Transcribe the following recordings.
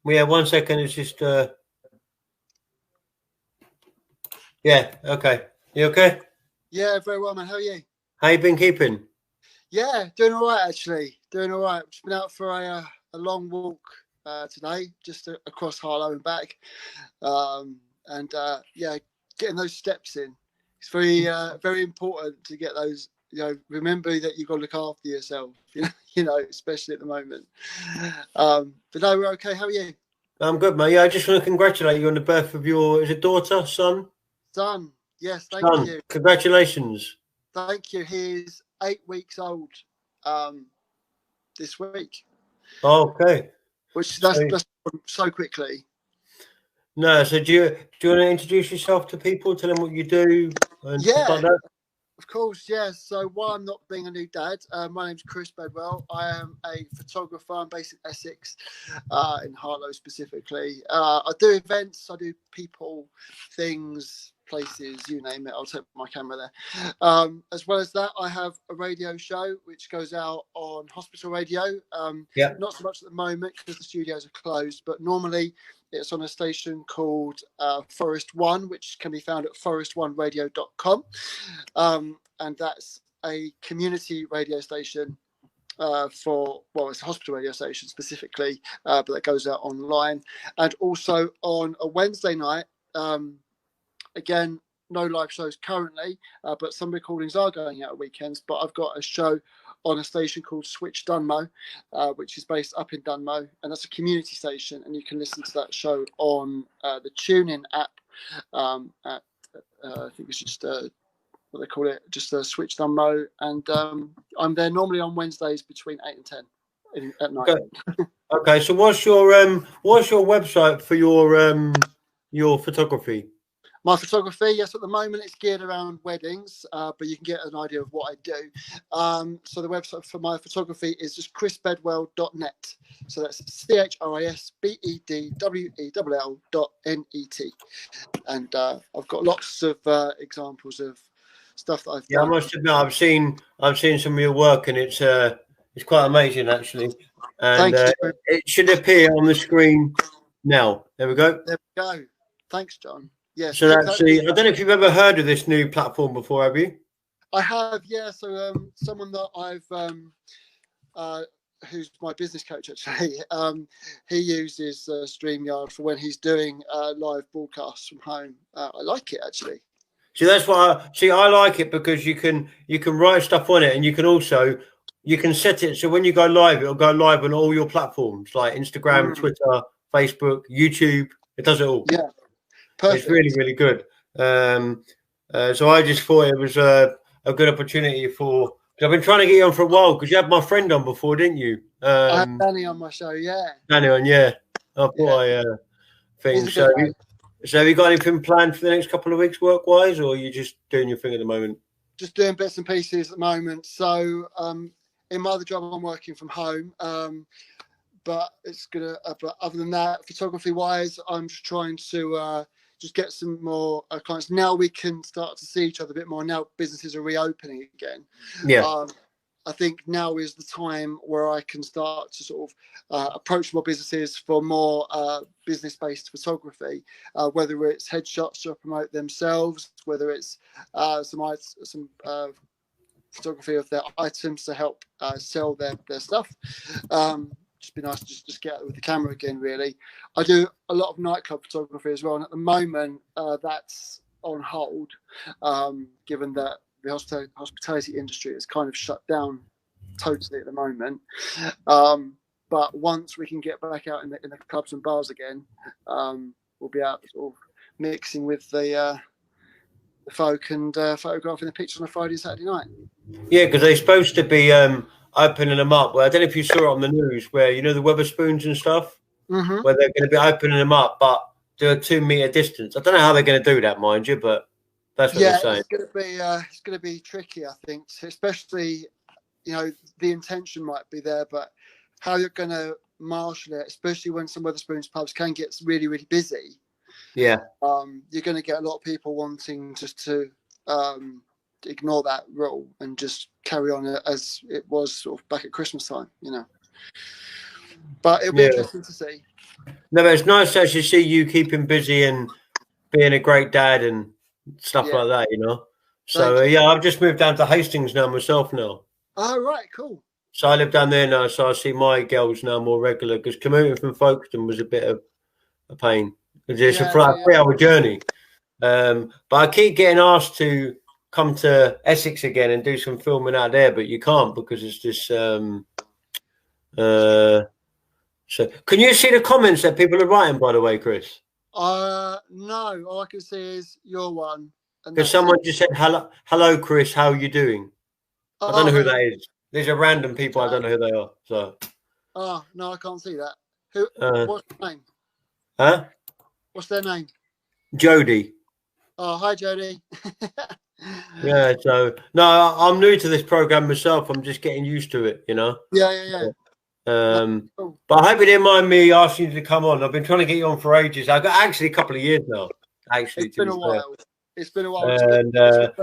Yeah, 1 second. It's just yeah. Okay. You okay? Yeah, very well, man. How are you? How you been keeping? Yeah, doing all right, actually. Doing all right. Just been out for a long walk today, just across Harlow and back. And yeah, getting those steps in. It's very important to get those. Remember that you've got to look after yourself. Especially at the moment. But no, we're okay. How are you? I'm good, mate. Yeah, I just want to congratulate you on the birth of your, is it daughter, son? Son, yes, thank Son. you. Congratulations. Thank you. He's 8 weeks old this week. Okay. Which So, that's so quickly. no, so do you want to introduce yourself to people, tell them what you do and stuff like Yeah, that? of course, yeah. So while I'm not being a new dad, my name's Chris Bedwell. I am a photographer. I'm based in Essex, in Harlow specifically. I do events, I do people, things, places, you name it. I'll take my camera there. As well as that, I have a radio show which goes out on hospital radio. Yeah. Not so much at the moment because the studios are closed, but normally it's on a station called Forest One, which can be found at forestoneradio.com. And that's a community radio station it's a hospital radio station specifically, but that goes out online. And also on a Wednesday night, again, no live shows currently, but some recordings are going out at weekends. But I've got a show on a station called Switch Dunmo, which is based up in Dunmo, and that's a community station, and you can listen to that show on the TuneIn app. I think it's just what they call it, just a Switch Dunmo, and I'm there normally on Wednesdays between 8 and 10 at night. Okay. Okay. So what's your website for your photography? My photography, yes, at the moment it's geared around weddings, but you can get an idea of what I do. So the website for my photography is just chrisbedwell.net. So that's CHRISBEDWELL.net. And I've got lots of examples of stuff that I've Yeah, I done. must admit, I've seen some of your work, and it's quite amazing actually. And Thank you. it should appear on the screen now. There we go. There we go. Thanks, John. Yes. So that's I don't know if you've ever heard of this new platform before, have you? I have, yeah. So someone that I've who's my business coach actually, he uses StreamYard for when he's doing live broadcasts from home. I like it actually. See, that's what I like it because you can write stuff on it, and you can set it so when you go live, it'll go live on all your platforms like Instagram, Twitter, Facebook, YouTube. It does it all. Yeah, perfect. It's really, really good. So I just thought it was a good opportunity for. I've been trying to get you on for a while because you had my friend on before, didn't you? I had Danny on my show, yeah. Danny on, yeah. I thought I think so. So have you got anything planned for the next couple of weeks work-wise, or are you just doing your thing at the moment? Just doing bits and pieces at the moment. So in my other job, I'm working from home. But it's gonna. But other than that, photography-wise, I'm just trying to just get some more clients. Now we can start to see each other a bit more. Now businesses are reopening again. Yeah. I think now is the time where I can start to sort of approach more businesses for more business-based photography, whether it's headshots to promote themselves, whether it's some photography of their items to help sell their stuff. Just be nice to just get out with the camera again, really. I do a lot of nightclub photography as well, and at the moment that's on hold, given that the hospitality industry is kind of shut down totally at the moment. But once we can get back out in the clubs and bars again, we'll be out sort of mixing with the folk and photographing the pictures on a Friday and Saturday night. Yeah, because they're supposed to be opening them up. Well, I don't know if you saw it on the news where, you know, the Weatherspoons and stuff, where they're going to be opening them up, but do a 2 meter distance. I don't know how they're going to do that, mind you, but that's what they're saying. It's going to be tricky, I think, especially, you know, the intention might be there, but how you're going to marshal it, especially when some Weatherspoons pubs can get really, really busy. Yeah. You're going to get a lot of people wanting just to ignore that rule and just carry on as it was sort of back at Christmas time, you know. But it'll be interesting to see. No, but it's nice to actually see you keeping busy and being a great dad and stuff like that, you know. So yeah, I've just moved down to Hastings now myself now. Oh, right, cool. So I live down there now, so I see my girls now more regular because commuting from Folkestone was a bit of a pain. It's a 3-hour journey. But I keep getting asked to come to Essex again and do some filming out there, but you can't because it's this. So can you see the comments that people are writing, by the way, Chris? No. All I can see is your one. Because someone just said, hello, Chris, how are you doing? I don't know who that is. These are random people. I don't know who they are. So. Oh, no, I can't see that. Who? What's their name? Huh? What's their name? Jody. Oh, hi, Jody. Yeah, so no, I'm new to this program myself. I'm just getting used to it, you know. Yeah. But I hope you didn't mind me asking you to come on. I've been trying to get you on for ages. I've got actually a couple of years now. Actually, it's been a while. It's been a while. And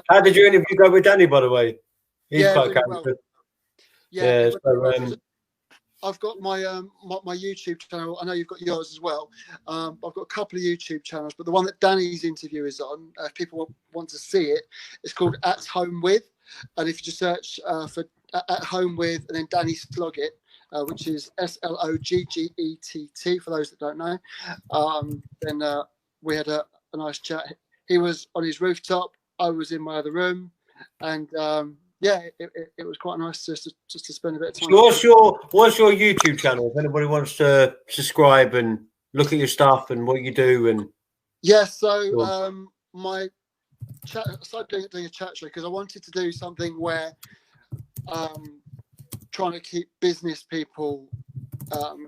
how did your interview go with Danny, by the way? He's quite well. Yeah. So, I've got my my YouTube channel. I know you've got yours as well. I've got a couple of YouTube channels, but the one that Danny's interview is on, if people want to see it, it's called At Home With. And if you just search for At Home With and then Danny Sloggett, which is Sloggett for those that don't know, then we had a nice chat. He was on his rooftop. I was in my other room, and yeah, it was quite nice just to spend a bit of time. So what's your YouTube channel? If anybody wants to subscribe and look at your stuff and what you do, and so my chat, I started doing a chat show because I wanted to do something where trying to keep business people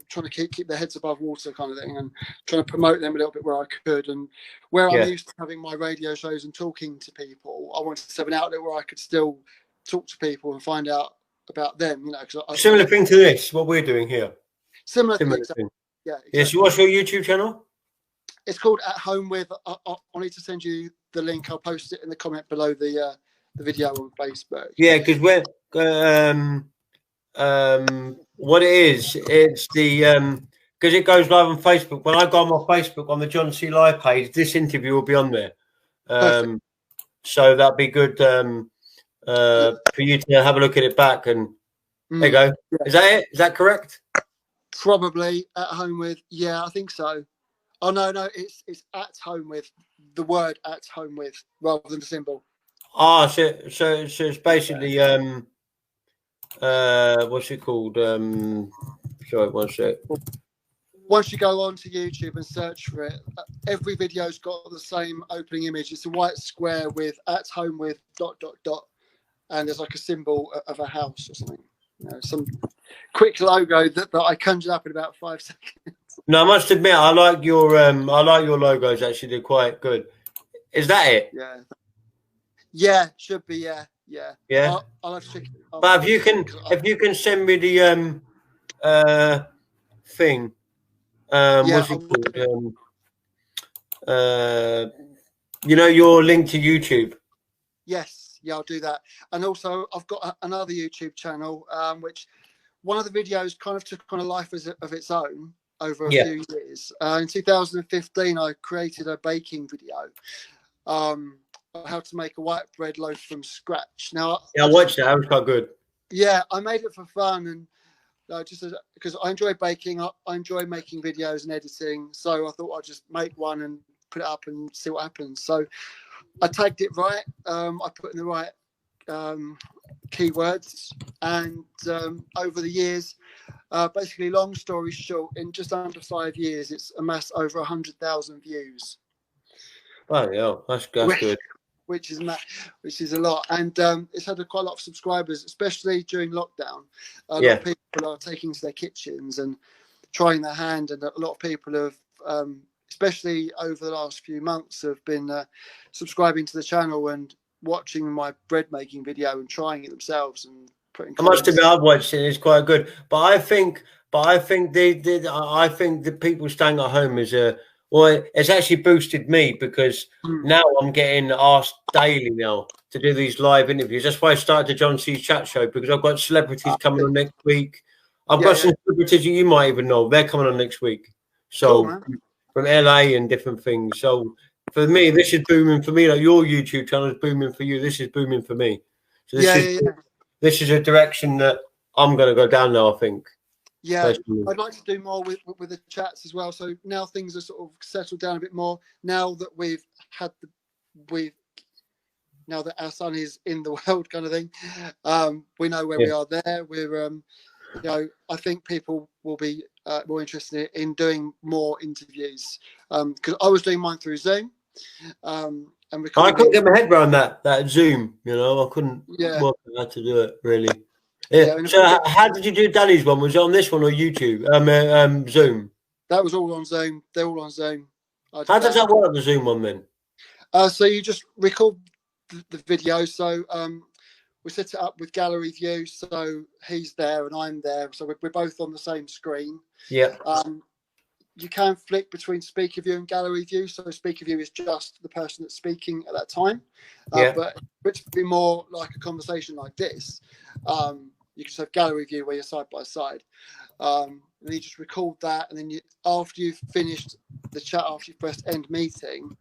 trying to keep their heads above water kind of thing, and trying to promote them a little bit where I could, and where I'm used to having my radio shows and talking to people, I wanted to have an outlet where I could still talk to people and find out about them, you know. Similar thing to this, what we're doing here. Similar thing. Yeah. Exactly. Yes. What's your YouTube channel? It's called At Home With. I'll need to send you the link. I'll post it in the comment below the video on Facebook. Yeah, because we're what it is, it's the because it goes live on Facebook. When I go on my Facebook on the John C. Live page, this interview will be on there. So that'd be good for you to have a look at it back, and there you go. Yeah. Is that it? Is that correct? Probably At Home With. Yeah, I think so. Oh no, it's At Home With, the word At Home With rather than the symbol. Ah, so it's basically what's it called? Sorry, one sec. Once you go on to YouTube and search for it, every video's got the same opening image. It's a white square with At Home With ... and there's like a symbol of a house or something. You know, some quick logo that I conjured up in about 5 seconds. No, I must admit, I like your logos. Actually, they're quite good. Is that it? Yeah, should be. Yeah. I'll have to check it. But if you can send me the thing, what's it called? You know, your link to YouTube. Yes. Yeah, I'll do that. And also, I've got another YouTube channel, which one of the videos kind of took on a life of its own over a few years. In 2015, I created a baking video, how to make a white bread loaf from scratch. Now, I watched that. That was quite good. Yeah, I made it for fun, and just because I enjoy baking, I enjoy making videos and editing. So I thought I'd just make one and put it up and see what happens. So I tagged it right. I put in the right keywords, and over the years, basically, long story short, in just under 5 years, it's amassed over 100,000 views. Wow, yeah, that's good. Which is a lot, and it's had quite a lot of subscribers, especially during lockdown. A lot of people are taking to their kitchens and trying their hand, and a lot of people have, especially over the last few months, have been subscribing to the channel and watching my bread making video and trying it themselves and putting. I must admit, I've watched it. It's quite good, but I think the people staying at home is it's actually boosted me, because now I'm getting asked daily now to do these live interviews. That's why I started the John C's Chat Show, because I've got celebrities coming on next week. I've got some celebrities you might even know. They're coming on next week. So cool, from LA and different things. So for me, this is booming for me. Like your YouTube channel is booming for you. This is booming for me. So this is a direction that I'm going to go down now, I think. Yeah, personally. I'd like to do more with the chats as well. So now things are sort of settled down a bit more. Now that now that our son is in the world, kind of thing, we know where we are there. We're, you know, I think people will be more interested in doing more interviews because I was doing mine through Zoom. And I couldn't get my head around that Zoom. You know, I couldn't work out how to do it really. So how did you do Danny's one? Was it on this one or YouTube? Zoom. That was all on Zoom. They're all on Zoom. How does that work, the Zoom one then? So you just record the video. So we set it up with gallery view. So he's there and I'm there. So we're both on the same screen. Yeah. You can flick between speaker view and gallery view. So speaker view is just the person that's speaking at that time. But it's be more like a conversation like this. You can have gallery view where you're side by side. And you just record that. And then after you've finished the chat, after you've pressed end meeting,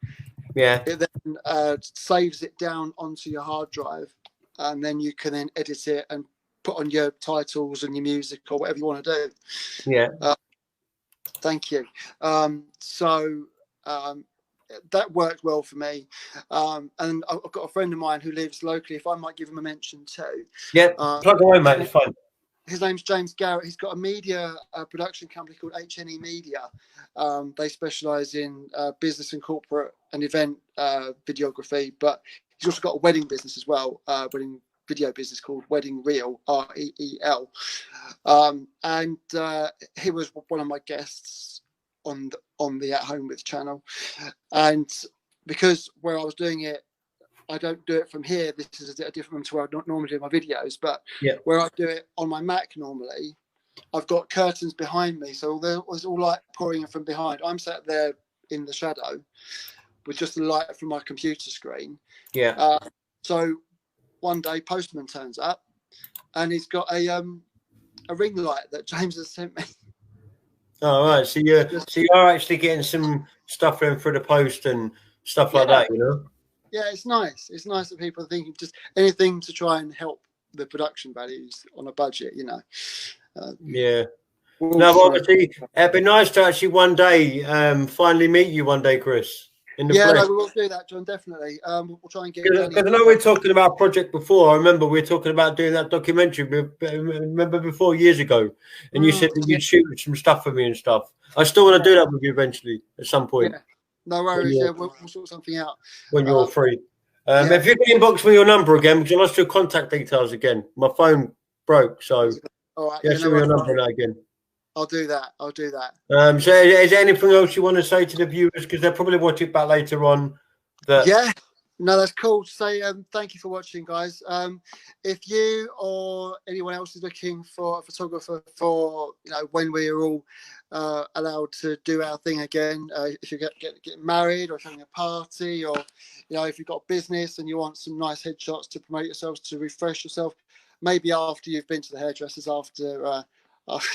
it then saves it down onto your hard drive. And then you can then edit it and put on your titles and your music or whatever you want to do. Yeah. Thank you. That worked well for me. And I've got a friend of mine who lives locally. If I might give him a mention too. Yeah, plug away, mate. It's fine. His name's James Garrett. He's got a media production company called HNE Media. They specialise in business and corporate and event videography, but he's also got a wedding business as well, wedding video business called Wedding Reel, REEL. And he was one of my guests on the At Home With channel. And because where I was doing it, I don't do it from here. This is a different to where I don't normally do my videos, but where I do it on my Mac normally, I've got curtains behind me. So there was all light pouring in from behind. I'm sat there in the shadow with just the light from my computer screen. Yeah. So one day Postman turns up and he's got a ring light that James has sent me. Oh, right. So you're actually getting some stuff in for the post and stuff like that, you know? Yeah, it's nice. It's nice that people are thinking just anything to try and help the production values on a budget, you know. No, obviously, it'd be nice to actually one day finally meet you one day, Chris. In the flesh. No, we will do that, John, definitely. We'll try and get... Because I know we were talking about a project before. I remember we were talking about doing that documentary, remember before, years ago. And you said that you'd shoot some stuff for me and stuff. I still want to do that with you eventually at some point. Yeah. No worries, we'll sort something out. When you're free. If you can inbox me your number again, because I lost your contact details again. My phone broke, so all right, show me your number now again. I'll do that. So is there anything else you want to say to the viewers? Because they'll probably watch it back later on. No, that's cool to say. Thank you for watching, guys. If you or anyone else is looking for a photographer for, you know, when we are all allowed to do our thing again, if you get married or if you're having a party, or, you know, if you've got a business and you want some nice headshots to promote yourselves, to refresh yourself, maybe after you've been to the hairdressers, after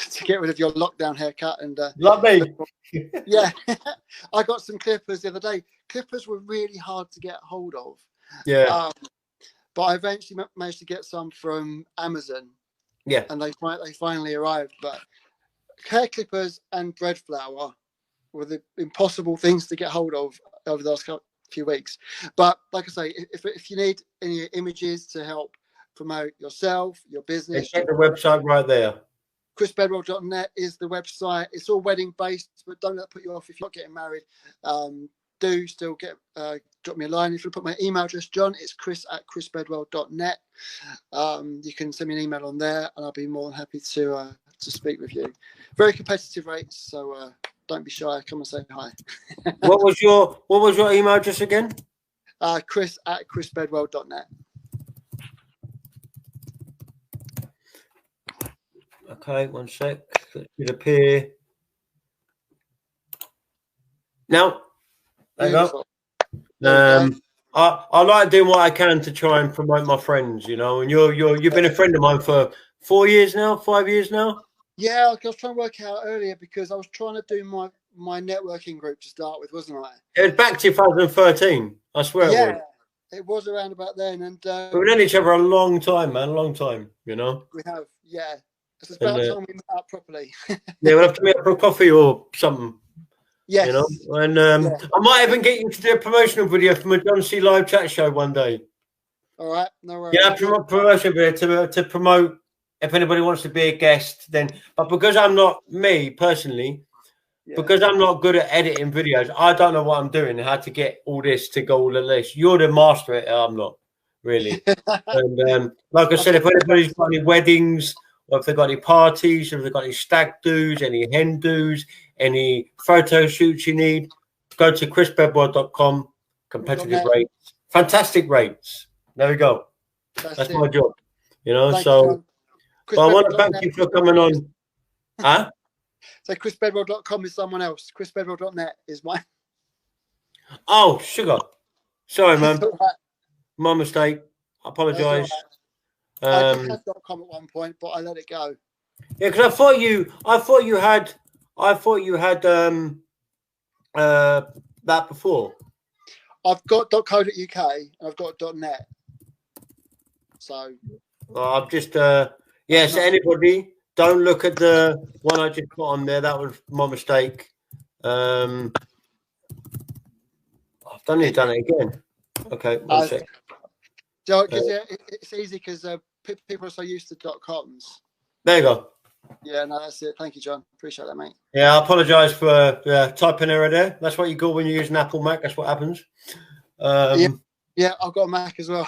to get rid of your lockdown haircut and like me. I got some clippers the other day. Clippers were really hard to get hold of, but I eventually managed to get some from Amazon, and they finally arrived. But hair clippers and bread flour were the impossible things to get hold of over the last few weeks. But like I say, if you need any images to help promote yourself, your business, check the website right there. chrisbedwell.net is the website. It's all wedding based, but don't let that put you off if you're not getting married. Do still drop me a line. If you put my email address, John, it's chris@chrisbedwell.net. You can send me an email on there and I'll be more than happy to speak with you. Very competitive rates, so don't be shy. Come and say hi. What was your email address again? chris@chrisbedwell.net. Okay, one sec. It should appear now. There you go. I like doing what I can to try and promote my friends, you know. And you've been a friend of mine for 4 years now, 5 years now. Yeah, I was trying to work out earlier because I was trying to do my networking group to start with, wasn't I? It was back 2013. I swear it was. It was around about then. And we've known each other a long time, man. A long time, you know? We have, yeah. It's about time we met up properly. Yeah, we'll have to meet up for a coffee or something. Yes. You know? And I might even get you to do a promotional video from a John C. live chat show one day. All right, no worries. Yeah, promotion video to promote if anybody wants to be a guest. Then, but because I'm not me personally, because I'm not good at editing videos, I don't know what I'm doing. How to get all this to go all the list. You're the master at it. I'm not really. And like I said, if anybody's got any weddings, or if they've got any parties, or if they've got any stag do's, any hen do's, any photo shoots you need, go to chrisbedwell.com. Competitive rates, fantastic rates. There we go. That's my job, you know. So I want to thank you for coming on. Huh? So chrisbedwell.com is someone else. chrisbedwell.net is mine. Oh, sugar. Sorry, man. My mistake. I apologise. I did have .com at one point, but I let it go. Yeah, because I thought you had that before. I've got .co.uk and I've got .net. So I'm just So anybody, don't look at the one I just put on there. That was my mistake. I've done it again. Okay, one sec. It's easy because people are so used to .coms. There you go. Yeah, no, that's it. Thank you, John. Appreciate that, mate. Yeah, I apologise for typing error there. That's what you got when you use an Apple Mac. That's what happens. Yeah, I've got a Mac as well.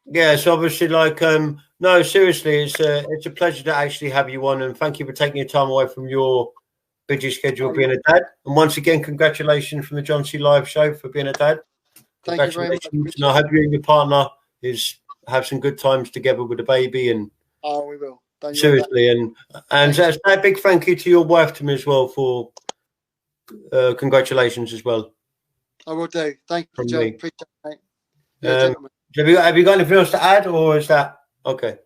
Yeah, so obviously, no, seriously, it's a pleasure to actually have you on, and thank you for taking your time away from your busy schedule being a dad. And once again, congratulations from the John C. Live Show for being a dad. Thank you very much. And I hope you and your partner have some good times together with the baby. And we will. Seriously, and say a big thank you to your wife to me as well for congratulations as well. I will do. Thank you, Joe. Appreciate it, mate. Have you got anything else to add, or is that okay?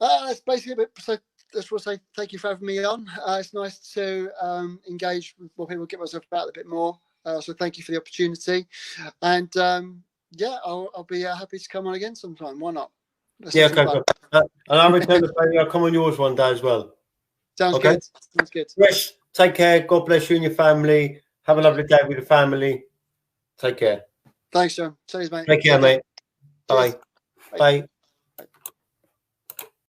That's basically it. So just want to say thank you for having me on. It's nice to engage with more people, get myself out a bit more. So thank you for the opportunity, and I'll be happy to come on again sometime. Why not? Okay. And I'll return the favor. I'll come on yours one day as well. Sounds good. Sounds good. Chris, take care. God bless you and your family. Have a lovely day with the family. Take care. Thanks, John. Cheers, mate. Take care, mate. Bye. Bye.